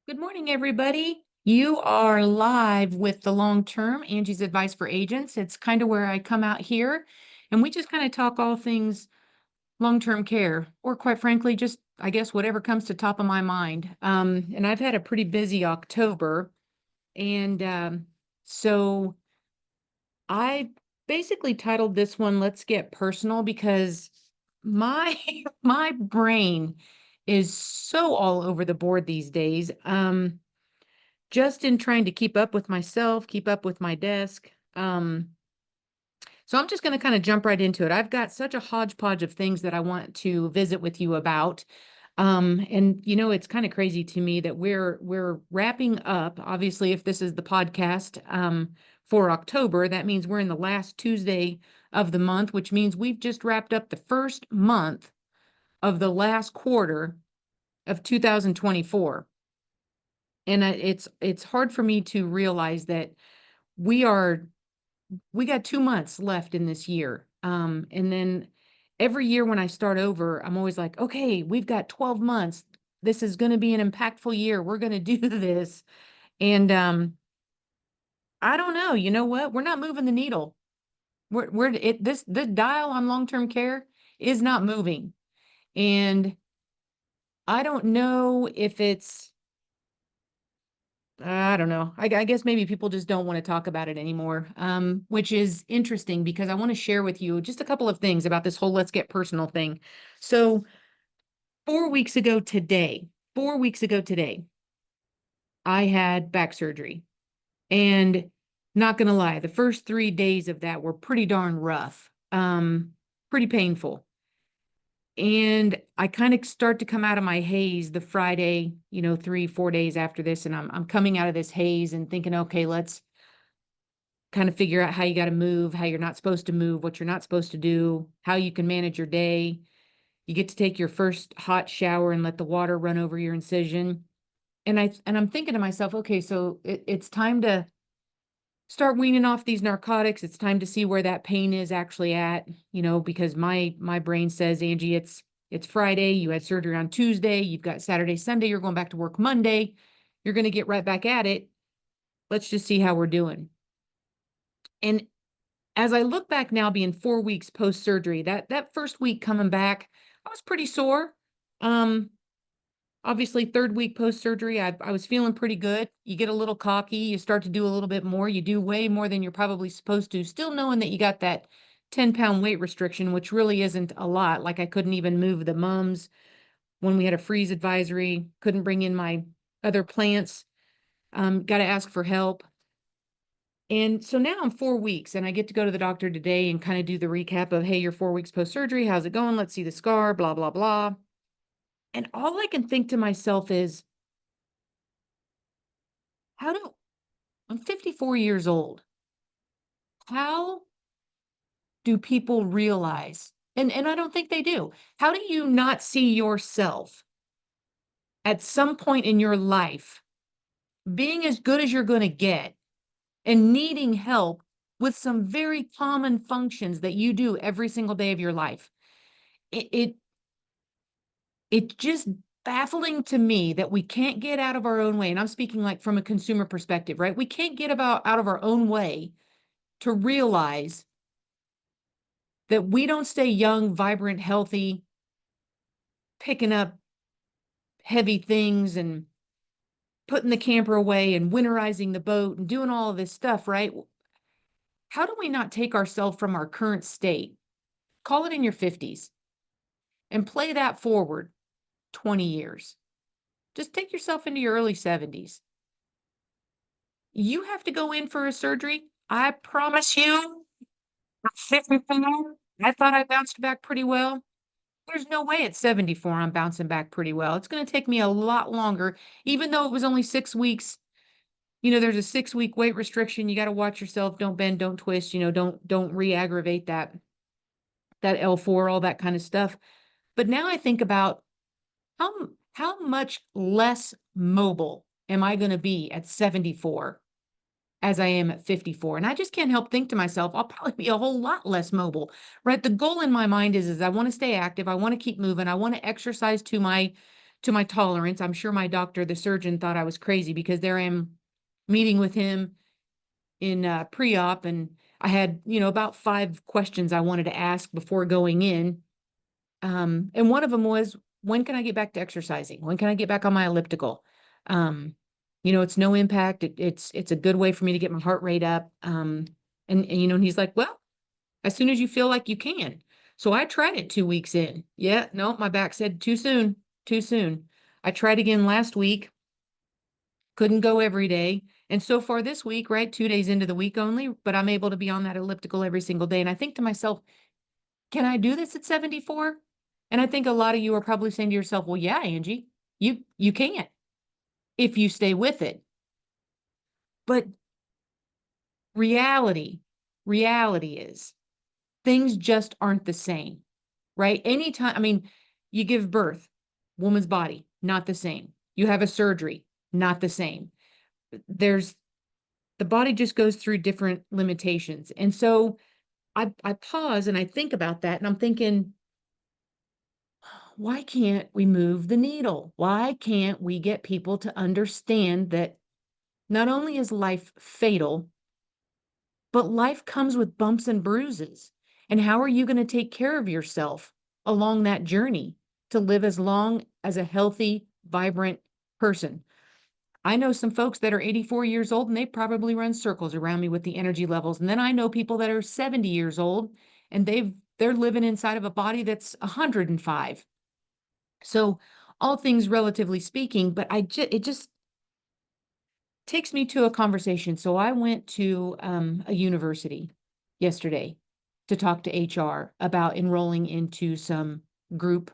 Good morning, everybody. You are live with the long term, Angie's Advice for Agents. It's kind of where I come out here and we just kind of talk all things long term care, or quite frankly, just I guess whatever comes to top of my mind. And I've had a pretty busy October. And so I basically titled this one, Let's Get Personal, because my my brain is so all over the board these days. Just in trying to keep up with myself, keep up with my desk. So I'm just going to kind of jump right into it. I've got such a hodgepodge of things that I want to visit with you about. And it's kind of crazy to me that we're wrapping up. Obviously, if this is the podcast for October, that means we're in the last Tuesday of the month, which means we've just wrapped up the first month of the last quarter of 2024. And it's hard for me to realize that we are we got 2 months left in this year. And then every year when I start over, I'm always like, okay, we've got 12 months. This is going to be an impactful year. We're going to do this. And I don't know. You know what? We're not moving the needle. The dial on long-term care is not moving. And I don't know if it's I don't know. I guess maybe people just don't want to talk about it anymore, which is interesting because I want to share with you just a couple of things about this whole let's get personal thing. So, 4 weeks ago today, I had back surgery. And not going to lie, the first 3 days of that were pretty darn rough, pretty painful. And I kind of start to come out of my haze the Friday, 3, 4 days after this. And I'm coming out of this haze and thinking, okay, let's kind of figure out how you got to move, how you're not supposed to move, what you're not supposed to do, how you can manage your day. You get to take your first hot shower and let the water run over your incision. And I'm thinking to myself, okay, so it's time to start weaning off these narcotics. It's time to see where that pain is actually at, because my brain says, Angie, it's Friday, you had surgery on Tuesday, you've got Saturday, Sunday, you're going back to work Monday, you're going to get right back at it. Let's just see how we're doing. And as I look back now, being 4 weeks post surgery, that first week coming back, I was pretty sore. Um, Obviously, third week post surgery, I was feeling pretty good. You get a little cocky, you start to do a little bit more. You do way more than you're probably supposed to, still knowing that you got that 10-pound weight restriction, which really isn't a lot. Like I couldn't even move the mums when we had a freeze advisory, couldn't bring in my other plants, got to ask for help. And so now I'm 4 weeks and I get to go to the doctor today and kind of do the recap of, hey, you're 4 weeks post surgery. How's it going? Let's see the scar, blah, blah, blah. And all I can think to myself is, how do I'm 54 years old. How do people realize? And I don't think they do. How do you not see yourself at some point in your life being as good as you're going to get and needing help with some very common functions that you do every single day of your life? It it's just baffling to me that we can't get out of our own way. And I'm speaking like from a consumer perspective, right? We can't get out of our own way to realize that we don't stay young, vibrant, healthy, picking up heavy things and putting the camper away and winterizing the boat and doing all of this stuff, right? How do we not take ourselves from our current state, call it in your 50s, and play that forward 20 years? Just take yourself into your early 70s. You have to go in for a surgery. I promise you, at 54, I thought I bounced back pretty well. There's no way at 74 I'm bouncing back pretty well. It's going to take me a lot longer, even though it was only 6 weeks. There's a 6 week weight restriction. You got to watch yourself. Don't bend, don't twist, don't re-aggravate that L4, all that kind of stuff. But now I think about how how much less mobile am I going to be at 74 as I am at 54? And I just can't help think to myself, I'll probably be a whole lot less mobile, right? The goal in my mind is I want to stay active. I want to keep moving. I want to exercise to my tolerance. I'm sure my doctor, the surgeon, thought I was crazy because there I am meeting with him in pre-op, and I had, about 5 questions I wanted to ask before going in. And one of them was, when can I get back to exercising? When can I get back on my elliptical? Um, it's no impact. It's a good way for me to get my heart rate up. And he's like, well, as soon as you feel like you can. So I tried it 2 weeks in. Yeah, no, my back said too soon, too soon. I tried again last week, couldn't go every day. And so far this week, right, 2 days into the week only, but I'm able to be on that elliptical every single day. And I think to myself, can I do this at 74? And I think a lot of you are probably saying to yourself, well, yeah, Angie, you can if you stay with it. But reality, reality is things just aren't the same, right? Anytime, I mean, you give birth, woman's body, not the same. You have a surgery, not the same. There's the body just goes through different limitations. And so I pause and I think about that and I'm thinking, why can't we move the needle? Why can't we get people to understand that not only is life fatal, but life comes with bumps and bruises? And how are you going to take care of yourself along that journey to live as long as a healthy, vibrant person? I know some folks that are 84 years old and they probably run circles around me with the energy levels. And then I know people that are 70 years old and they're living inside of a body that's 105. So all things relatively speaking, but it just takes me to a conversation. So I went to a university yesterday to talk to HR about enrolling into some group,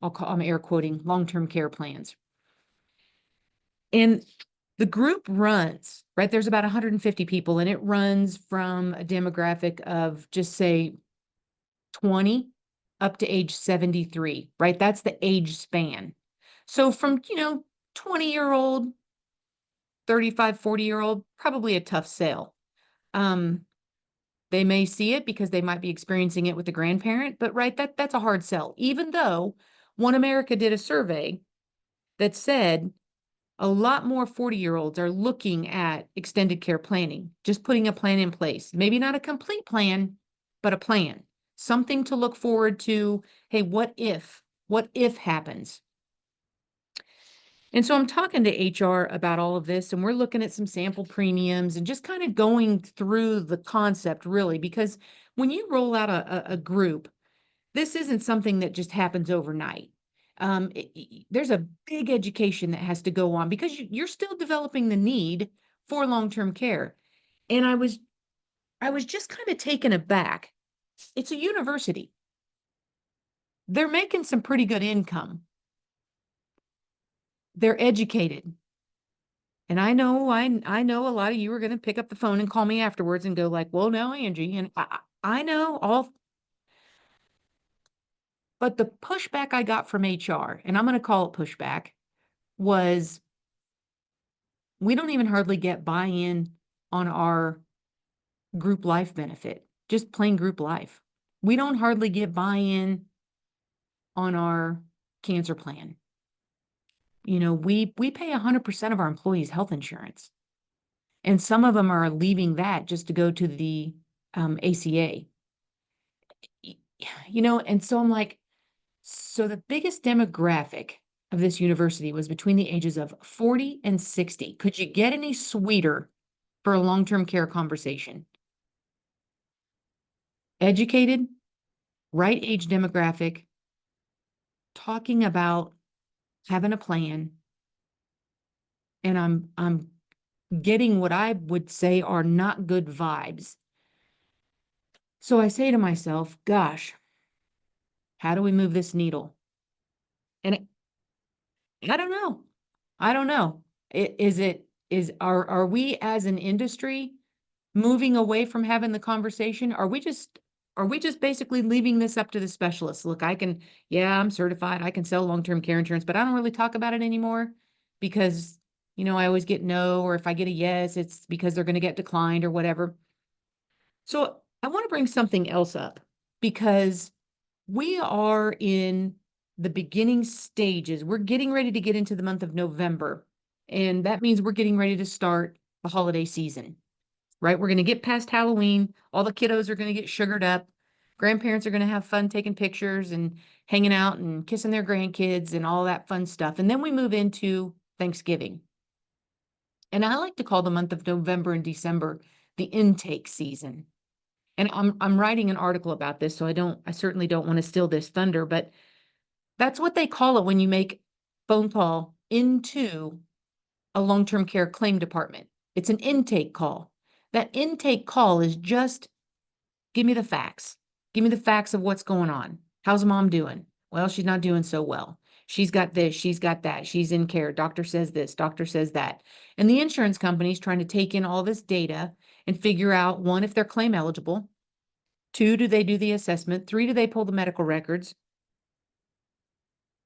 I'm air quoting, long-term care plans. And the group runs, right? There's about 150 people, and it runs from a demographic of just say 20 up to age 73, right? That's the age span. So from, 20-year-old, 35, 40-year-old, probably a tough sell. Um, they may see it because they might be experiencing it with the grandparent, but right, that's a hard sell. Even though One America did a survey that said a lot more 40-year-olds are looking at extended care planning, just putting a plan in place. Maybe not a complete plan, but a plan. Something to look forward to. Hey, what if? What if happens? And so I'm talking to HR about all of this, and we're looking at some sample premiums and just kind of going through the concept really, because when you roll out a group, this isn't something that just happens overnight. There's a big education that has to go on because you're still developing the need for long-term care. And I was just kind of taken aback. It's a university. They're making some pretty good income. They're educated. And I know a lot of you are going to pick up the phone and call me afterwards and go like, well, no, Angie. And I know all, but the pushback I got from HR, and I'm going to call it pushback, was we don't even hardly get buy-in on our group life benefit, just plain group life. We don't hardly get buy-in on our cancer plan. We pay 100% of our employees' health insurance. And some of them are leaving that just to go to the ACA. And so I'm like, so the biggest demographic of this university was between the ages of 40 and 60. Could you get any sweeter for a long-term care conversation? Educated, right age demographic, talking about having a plan. And I'm getting what I would say are not good vibes. So I say to myself, gosh, how do we move this needle? And I don't know. I don't know. Are we as an industry moving away from having the conversation? Are we just basically leaving this up to the specialists? Look, yeah, I'm certified. I can sell long-term care insurance, but I don't really talk about it anymore because, I always get no, or if I get a yes, it's because they're going to get declined or whatever. So I want to bring something else up because we are in the beginning stages. We're getting ready to get into the month of November, and that means we're getting ready to start the holiday season, right? We're going to get past Halloween. All the kiddos are going to get sugared up. Grandparents are going to have fun taking pictures and hanging out and kissing their grandkids and all that fun stuff. And then we move into Thanksgiving. And I like to call the month of November and December the intake season. And I'm writing an article about this, so I certainly don't want to steal this thunder, but that's what they call it when you make phone call into a long-term care claim department. It's an intake call. That intake call is just give me the facts. Give me the facts of what's going on. How's mom doing? Well, she's not doing so well. She's got this, she's got that, she's in care. Doctor says this, doctor says that. And the insurance company's trying to take in all this data and figure out, one, if they're claim eligible. Two, do they do the assessment? Three, do they pull the medical records?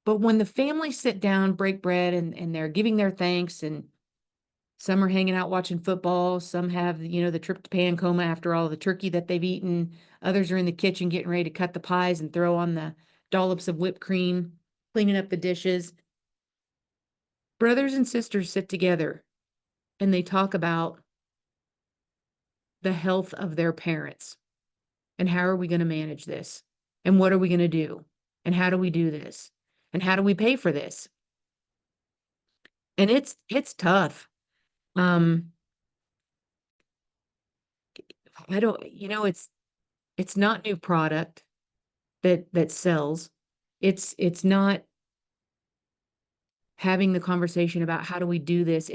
But when the families sit down, break bread, and they're giving their thanks, and some are hanging out watching football, some have, the tryptophan coma after all the turkey that they've eaten, others are in the kitchen getting ready to cut the pies and throw on the dollops of whipped cream, cleaning up the dishes. Brothers and sisters sit together and they talk about the health of their parents and how are we going to manage this? And what are we going to do? And how do we do this? And how do we pay for this? And it's tough. Um, I don't, it's not new product that sells. It's not having the conversation about how do we do this.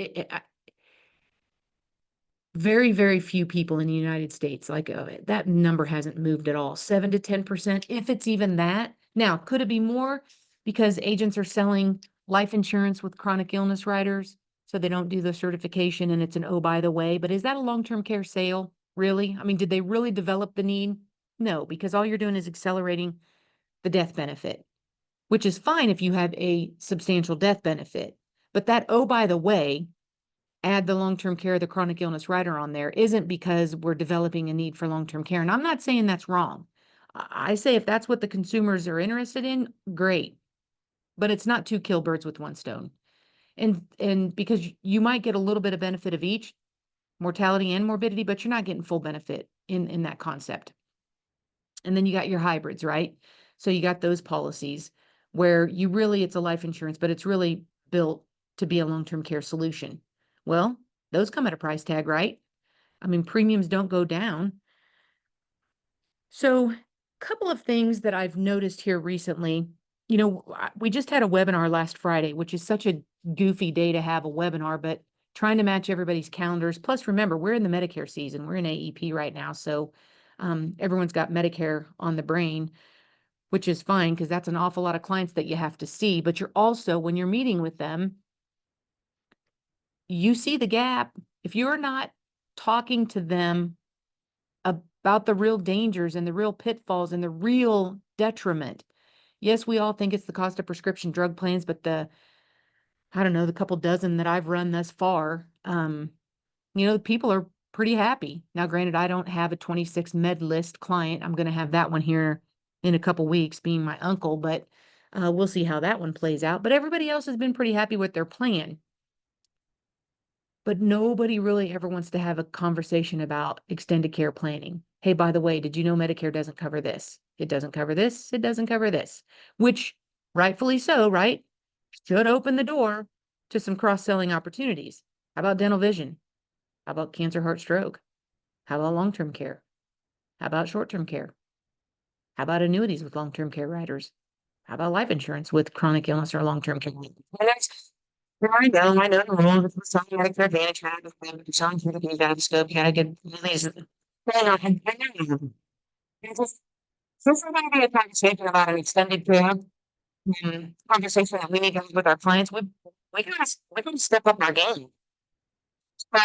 Very, very few people in the United States, like that number hasn't moved at all. 7 to 10%, if it's even that. Now, could it be more because agents are selling life insurance with chronic illness riders, so they don't do the certification and it's an oh, by the way, but is that a long-term care sale? Really? I mean, did they really develop the need? No, because all you're doing is accelerating the death benefit, which is fine if you have a substantial death benefit. But that, oh, by the way, add the long-term care, the chronic illness rider on there isn't because we're developing a need for long-term care. And I'm not saying that's wrong. I say if that's what the consumers are interested in, great. But it's not two kill birds with one stone. And because you might get a little bit of benefit of each, mortality and morbidity, but you're not getting full benefit in that concept. And then you got your hybrids, right? So you got those policies where it's a life insurance, but it's really built to be a long-term care solution. Well, those come at a price tag, right? I mean, premiums don't go down. So, a couple of things that I've noticed here recently. We just had a webinar last Friday, which is such a goofy day to have a webinar, but trying to match everybody's calendars. Plus, remember, we're in the Medicare season. We're in AEP right now. So, everyone's got Medicare on the brain, which is fine because that's an awful lot of clients that you have to see. But you're also, when you're meeting with them, you see the gap. If you're not talking to them about the real dangers and the real pitfalls and the real detriment. Yes, we all think it's the cost of prescription drug plans, but I don't know, the couple dozen that I've run thus far, people are pretty happy. Now, granted, I don't have a 26 med list client. I'm going to have that one here in a couple weeks, being my uncle, but we'll see how that one plays out. But everybody else has been pretty happy with their plan. But nobody really ever wants to have a conversation about extended care planning. Hey, by the way, did you know Medicare doesn't cover this? It doesn't cover this. It doesn't cover this, which rightfully so, right? Should open the door to some cross-selling opportunities. How about dental vision? How about cancer, heart, stroke? How about long-term care? How about short-term care? How about annuities with long-term care riders? How about life insurance with chronic illness or long-term care? I know the rules. It's something like their advantage. Selling for the scope. You gotta get these. Since we're going to be a conversation about an extended care conversation that we need to have with our clients, we gotta step up our game. But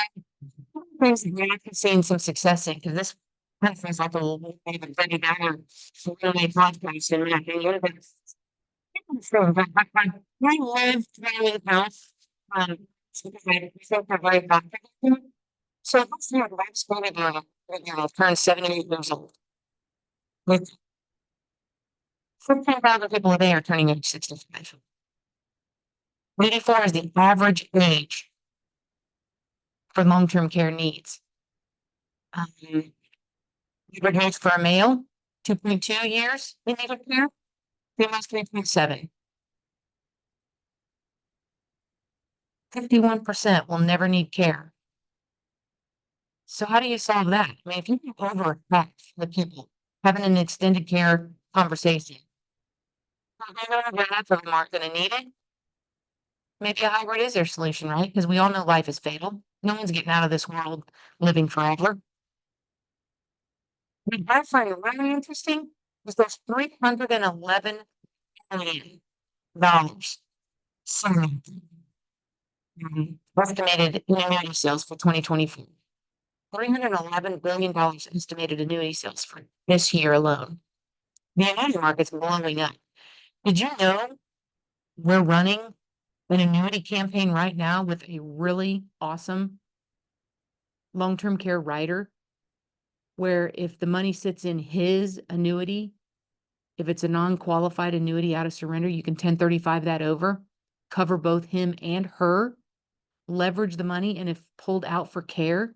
things that we're actually seeing some success in because this kind of feels like a little bit of a Betty Downer really podcast in my opinion. But I live through the house. Because I think they're very practical. So this year, Rob's going to turn 78 years old. With 15,000 people a day are turning age 65. 84 is the average age for long-term care needs. Um, average age for a male, 2.2 years in need of care. Females, 3.7. 51% will never need care. So how do you solve that? I mean, if you can over the people having an extended care conversation, half of them aren't going to need it. Maybe a hybrid is their solution, right? Because we all know life is fatal. No one's getting out of this world living forever. What I find really interesting is there's $311 million sold, estimated in annuity sales for 2024. $311 billion estimated annuity sales for this year alone. The annuity market's blowing up. Did you know we're running an annuity campaign right now with a really awesome long-term care rider where if the money sits in his annuity, if it's a non-qualified annuity out of surrender, you can 1035 that over, cover both him and her, leverage the money, and if pulled out for care,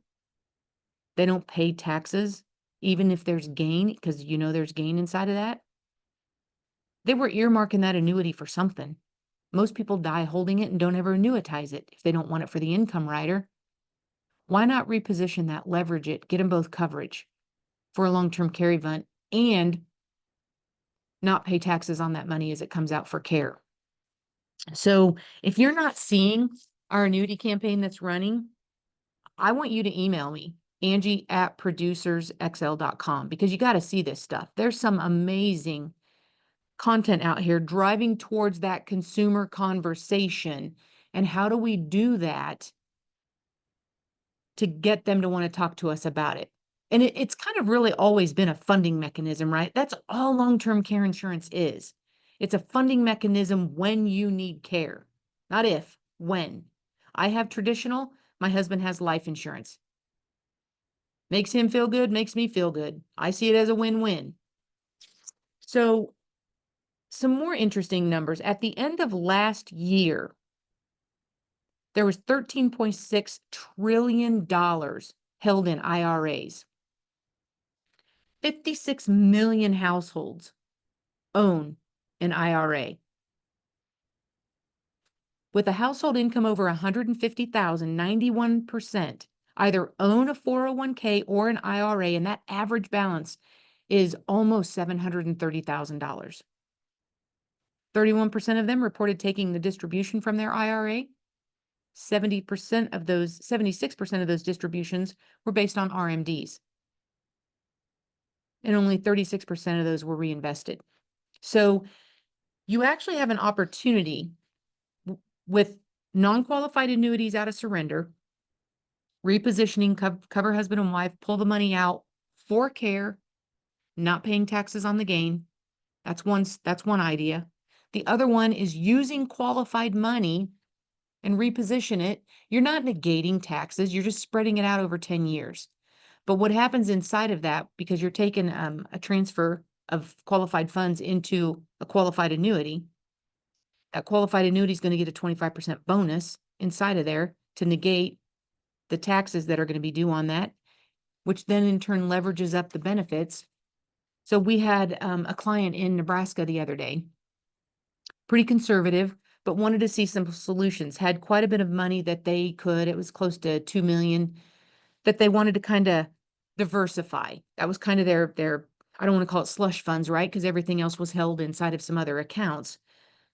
they don't pay taxes, even if there's gain, because you know there's gain inside of that. They were earmarking that annuity for something. Most people die holding it and don't ever annuitize it if they don't want it for the income rider. Why not reposition that, leverage it, get them both coverage for a long-term care event and not pay taxes on that money as it comes out for care? So if you're not seeing our annuity campaign that's running, I want you to email me, Angie@producersxl.com, because you got to see this stuff. There's some amazing content out here driving towards that consumer conversation. And how do we do that to get them to want to talk to us about it? And it's kind of really always been a funding mechanism, right? That's all long-term care insurance is. It's a funding mechanism when you need care, not if, when. I have traditional, my husband has life insurance. Makes him feel good, makes me feel good. I see it as a win-win. So some more interesting numbers. At the end of last year, there was $13.6 trillion held in IRAs. 56 million households own an IRA. With a household income over 150,000, 91% either own a 401k or an IRA, and that average balance is almost $730,000. 31% of them reported taking the distribution from their IRA. 76% of those distributions were based on RMDs. And only 36% of those were reinvested. So you actually have an opportunity with non-qualified annuities out of surrender, repositioning, cover husband and wife, pull the money out for care, not paying taxes on the gain. That's one idea. The other one is using qualified money and reposition it. You're not negating taxes. You're just spreading it out over 10 years. But what happens inside of that, because you're taking a transfer of qualified funds into a qualified annuity, that qualified annuity is going to get a 25% bonus inside of there to negate the taxes that are going to be due on that, which then in turn leverages up the benefits. So we had a client in Nebraska the other day, pretty conservative, but wanted to see some solutions, had quite a bit of money that they could, it was close to 2 million, that they wanted to kind of diversify. That was kind of their, I don't want to call it slush funds, right? Because everything else was held inside of some other accounts.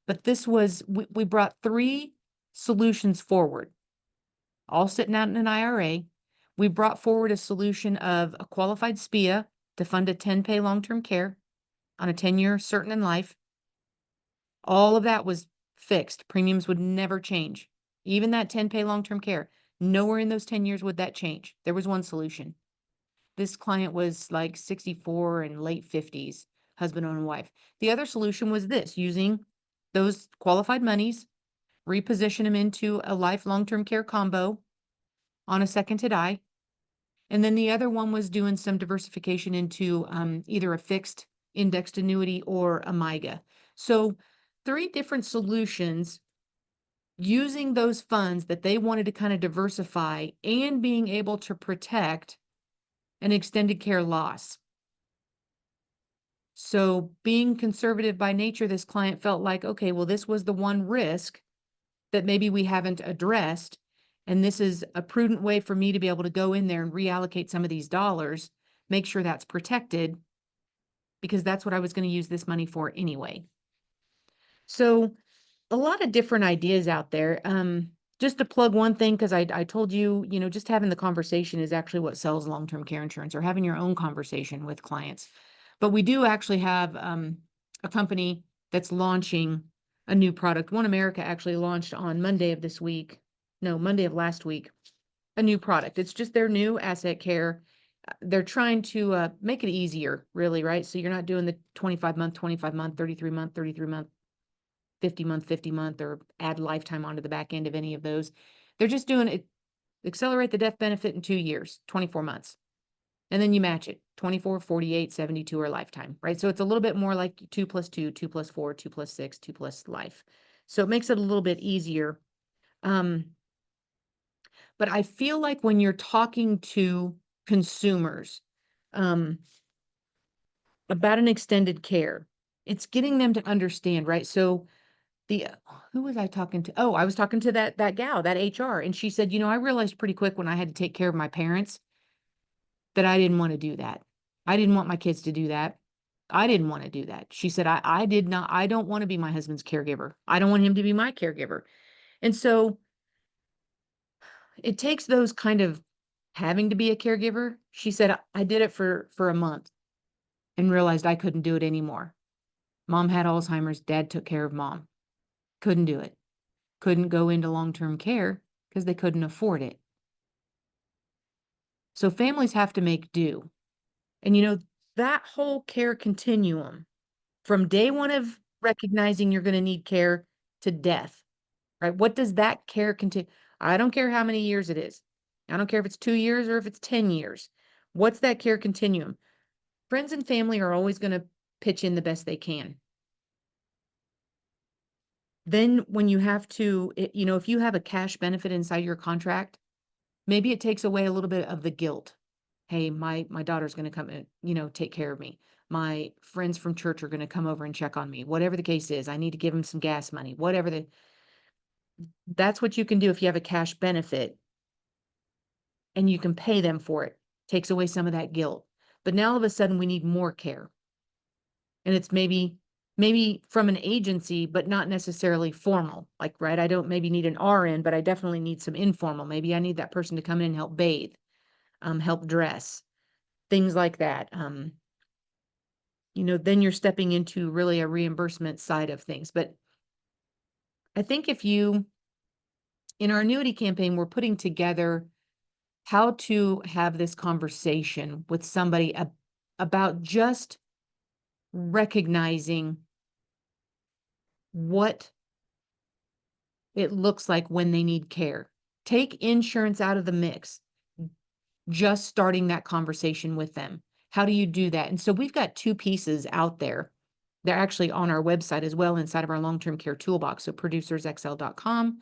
But this was, we brought 3 solutions forward, all sitting out in an IRA. We brought forward a solution of a qualified SPIA to fund a 10-pay long-term care on a 10-year certain in life. All of that was fixed. Premiums would never change. Even that 10-pay long-term care, nowhere in those 10 years would that change. There was one solution. This client was like 64 and late 50s, husband and wife. The other solution was this, using those qualified monies, reposition them into a life long-term care combo on a second to die. And then the other one was doing some diversification into either a fixed indexed annuity, or a MIGA. So 3 different solutions using those funds that they wanted to kind of diversify and being able to protect an extended care loss. So being conservative by nature, this client felt like, okay, well, this was the one risk that maybe we haven't addressed. And this is a prudent way for me to be able to go in there and reallocate some of these dollars, make sure that's protected, because that's what I was going to use this money for anyway. So a lot of different ideas out there. Just to plug one thing, because I told you, just having the conversation is actually what sells long-term care insurance, or having your own conversation with clients. But we do actually have a company that's launching a new product. One America actually launched on Monday of this week. No, Monday of last week, a new product. It's just their new asset care. They're trying to make it easier, really, right? So you're not doing the 25-month, 25-month, 33-month, 33-month, 50-month, 50-month, or add lifetime onto the back end of any of those. They're just doing it, accelerate the death benefit in 2 years, 24 months. And then you match it 24, 48, 72, or lifetime, right? So it's a little bit more like 2 plus 2, 2 plus 4, 2 plus 6, 2 plus life. So it makes it a little bit easier. But I feel like when you're talking to consumers about an extended care, it's getting them to understand, right? So who was I talking to? Oh, I was talking to that gal, that HR, and she said, I realized pretty quick when I had to take care of my parents that I didn't want to do that. I didn't want my kids to do that. I didn't want to do that. She said, I did not, I don't want to be my husband's caregiver. I don't want him to be my caregiver. And so it takes those kind of having to be a caregiver. She said, I did it for a month and realized I couldn't do it anymore. Mom had Alzheimer's. Dad took care of mom. Couldn't do it. Couldn't go into long-term care because they couldn't afford it. So families have to make do. And that whole care continuum from day one of recognizing you're going to need care to death, right? What does that care continue? I don't care how many years it is. I don't care if it's 2 years or if it's 10 years. What's that care continuum? Friends and family are always going to pitch in the best they can. Then when you have to, if you have a cash benefit inside your contract, maybe it takes away a little bit of the guilt. Hey, my daughter's going to come and, take care of me. My friends from church are going to come over and check on me. Whatever the case is, I need to give them some gas money. That's what you can do if you have a cash benefit and you can pay them for it. Takes away some of that guilt. But now all of a sudden we need more care. And it's maybe from an agency, but not necessarily formal. Like, right, I don't maybe need an RN, but I definitely need some informal. Maybe I need that person to come in and help bathe, help dress, things like that. Then you're stepping into really a reimbursement side of things. But I think in our annuity campaign, we're putting together how to have this conversation with somebody about just recognizing what it looks like when they need care. Take insurance out of the mix, just starting that conversation with them. How do you do that? And so we've got 2 pieces out there. They're actually on our website as well inside of our long-term care toolbox. So producersxl.com,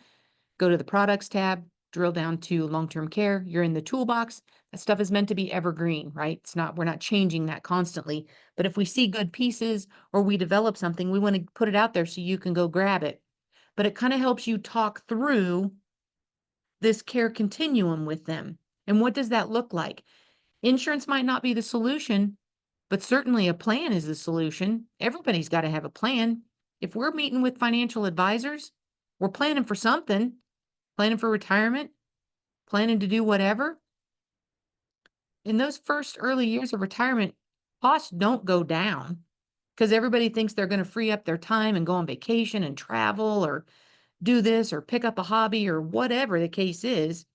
go to the products tab, drill down to long-term care. You're in the toolbox. That stuff is meant to be evergreen, right? We're not changing that constantly. But if we see good pieces or we develop something, we want to put it out there so you can go grab it. But it kind of helps you talk through this care continuum with them. And what does that look like? Insurance might not be the solution, but certainly a plan is the solution. Everybody's got to have a plan. If we're meeting with financial advisors, we're planning for something, planning for retirement, planning to do whatever. In those first early years of retirement, costs don't go down because everybody thinks they're going to free up their time and go on vacation and travel or do this or pick up a hobby or whatever the case is.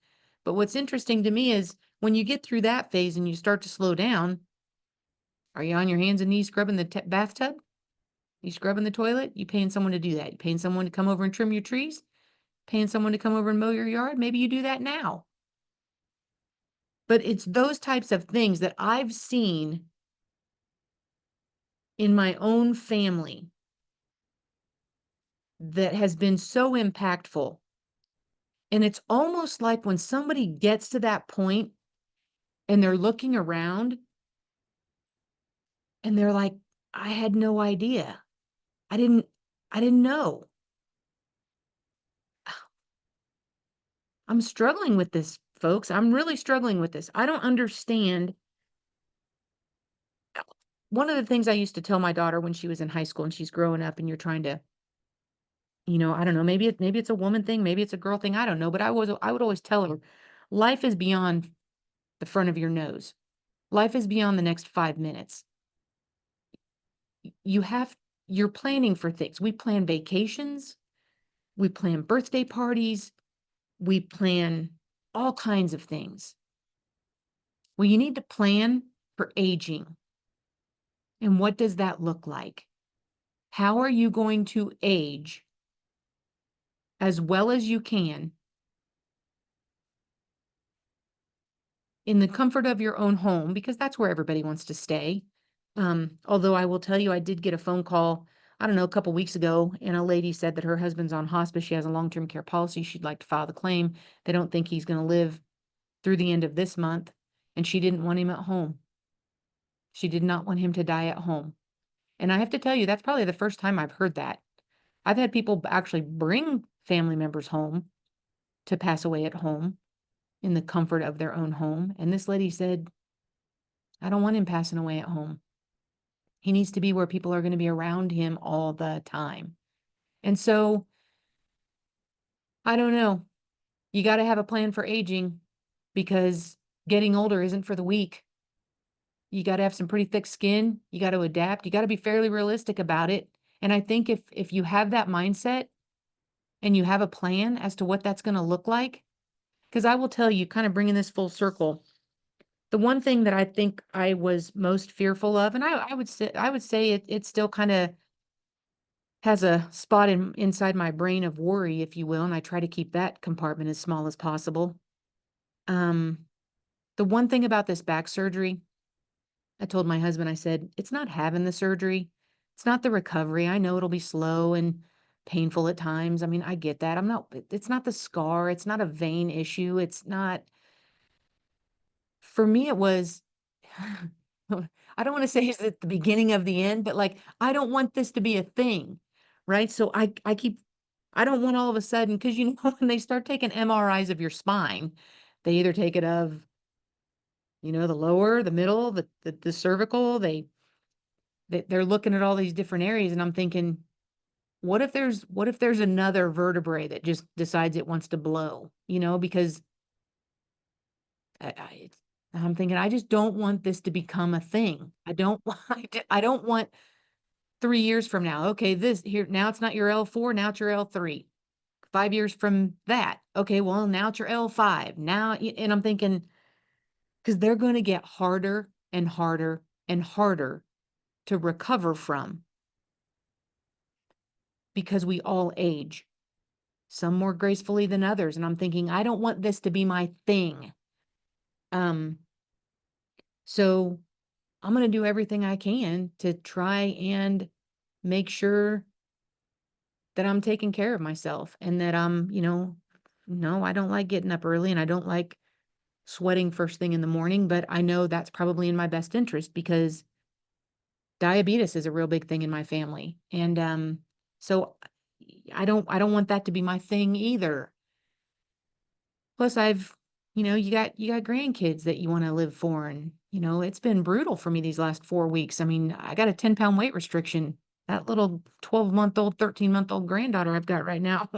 But what's interesting to me is when you get through that phase and you start to slow down, are you on your hands and knees scrubbing the bathtub? You scrubbing the toilet? You paying someone to do that? You paying someone to come over and trim your trees? Paying someone to come over and mow your yard? Maybe you do that now. But it's those types of things that I've seen in my own family that has been so impactful. And it's almost like when somebody gets to that point and they're looking around and they're like, I had no idea. I didn't I didn't know. I'm struggling with this, folks. I'm really struggling with this. I don't understand. One of the things I used to tell my daughter when she was in high school and she's growing up and you're trying to, I don't know, maybe it's a woman thing, maybe it's a girl thing, I don't know, but I would always tell her, life is beyond the front of your nose. Life is beyond the next 5 minutes. You have you're planning for things. We plan vacations, we plan birthday parties, we plan all kinds of things. Well, you need to plan for aging. And what does that look like? How are you going to age as well as you can in the comfort of your own home? Because that's where everybody wants to stay. Although I will tell you, I did get a phone call, I don't know, a couple weeks ago, and a lady said that her husband's on hospice. She has a long-term care policy. She'd like to file the claim. They don't think he's going to live through the end of this month, and she didn't want him at home. She did not want him to die at home. And I have to tell you, that's probably the first time I've heard that. I've had people actually bring family members home to pass away at home in the comfort of their own home. And this lady said, I don't want him passing away at home. He needs to be where people are going to be around him all the time. And so I don't know. You got to have a plan for aging because getting older isn't for the weak. You got to have some pretty thick skin. You got to adapt. You got to be fairly realistic about it. And I think if you have that mindset and you have a plan as to what that's going to look like, because I will tell you, kind of bringing this full circle, the one thing that I think I was most fearful of, and I would say it still kind of has a spot inside my brain of worry, if you will, and I try to keep that compartment as small as possible. Um, the one thing about this back surgery, I told my husband, I said, it's not having the surgery. It's not the recovery. I know it'll be slow and painful at times. I mean, I get that. It's not the scar. It's not a vein issue. It's not, for me, it was, I don't want to say it's at the beginning of the end, but like, I don't want this to be a thing. Right. So I don't want all of a sudden, because when they start taking MRIs of your spine, they either take it of, the lower, the middle, the cervical, they're looking at all these different areas, and I'm thinking, what if there's another vertebrae that just decides it wants to blow, because I, I I'm thinking I just don't want this to become a thing. I don't want I don't want 3 years from now. Okay, this here now it's not your L4, now it's your L3. 5 years from that. Okay, well now it's your L5. And I'm thinking, because they're going to get harder and harder and harder to recover from because we all age, some more gracefully than others. And I'm thinking, I don't want this to be my thing. Um, so I'm going to do everything I can to try and make sure that I'm taking care of myself and that no, I don't like getting up early and I don't like sweating first thing in the morning, but I know that's probably in my best interest because diabetes is a real big thing in my family. And so I don't want that to be my thing either. Plus you got grandkids that you want to live for, and it's been brutal for me these last 4 weeks. I mean, I got a 10-pound weight restriction. That little 12-month-old, 13-month-old granddaughter I've got right now,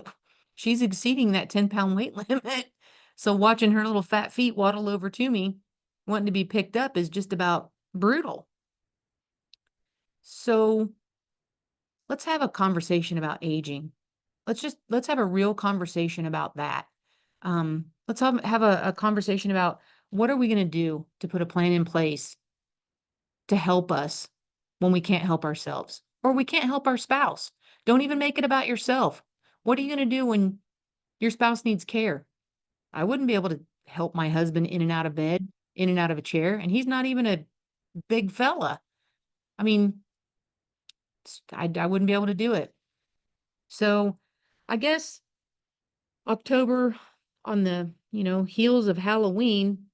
she's exceeding that 10-pound weight limit. So watching her little fat feet waddle over to me, wanting to be picked up is just about brutal. So let's have a conversation about aging. Let's have a real conversation about that. Let's have a conversation about what are we going to do to put a plan in place to help us when we can't help ourselves or we can't help our spouse. Don't even make it about yourself. What are you going to do when your spouse needs care? I wouldn't be able to help my husband in and out of bed, in and out of a chair, and he's not even a big fella. I mean, I wouldn't be able to do it. So I guess October on the, heels of Halloween,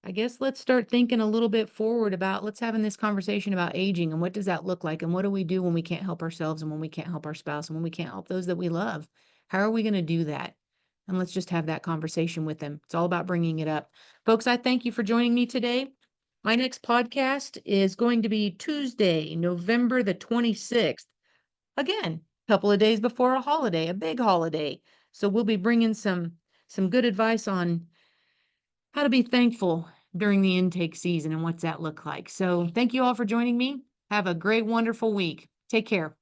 I guess let's start thinking a little bit forward about let's having this conversation about aging and what does that look like and what do we do when we can't help ourselves and when we can't help our spouse and when we can't help those that we love? How are we going to do that? And let's just have that conversation with them. It's all about bringing it up. Folks, I thank you for joining me today. My next podcast is going to be Tuesday, November the 26th. Again, a couple of days before a holiday, a big holiday. So we'll be bringing some good advice on how to be thankful during the intake season and what's that look like. So thank you all for joining me. Have a great, wonderful week. Take care.